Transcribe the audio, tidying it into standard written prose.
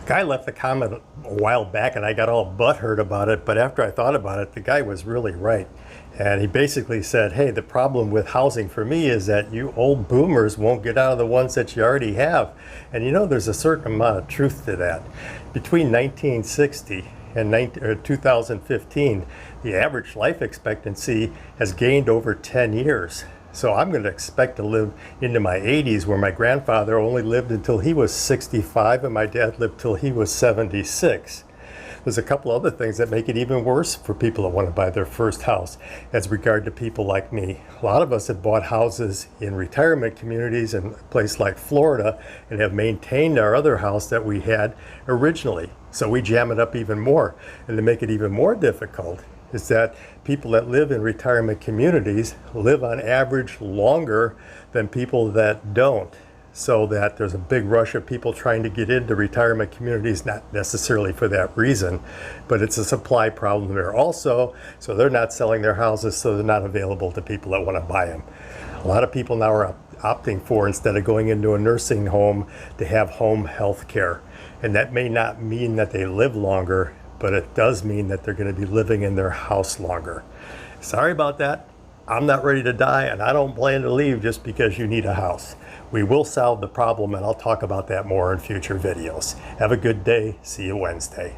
Guy left a comment a while back and I got all butthurt about it, but after I thought about it, the guy was really right. And he basically said, hey, the problem with housing for me is that you old boomers won't get out of the ones that you already have. And you know, there's a certain amount of truth to that. Between 1960 and 2015, the average life expectancy has gained over 10 years. So I'm going to expect to live into my 80s, where my grandfather only lived until he was 65 and my dad lived till he was 76. There's a couple other things that make it even worse for people that want to buy their first house as regard to people like me. A lot of us have bought houses in retirement communities in a place like Florida and have maintained our other house that we had originally. So we jam it up even more. And to make it even more difficult is that people that live in retirement communities live on average longer than people that don't. So that there's a big rush of people trying to get into retirement communities, not necessarily for that reason, but it's a supply problem there also. So they're not selling their houses, so they're not available to people that want to buy them. A lot of people now are opting for, instead of going into a nursing home, to have home health care. And that may not mean that they live longer, but it does mean that they're going to be living in their house longer. Sorry about that. I'm not ready to die, and I don't plan to leave just because you need a house. We will solve the problem, and I'll talk about that more in future videos. Have a good day. See you Wednesday.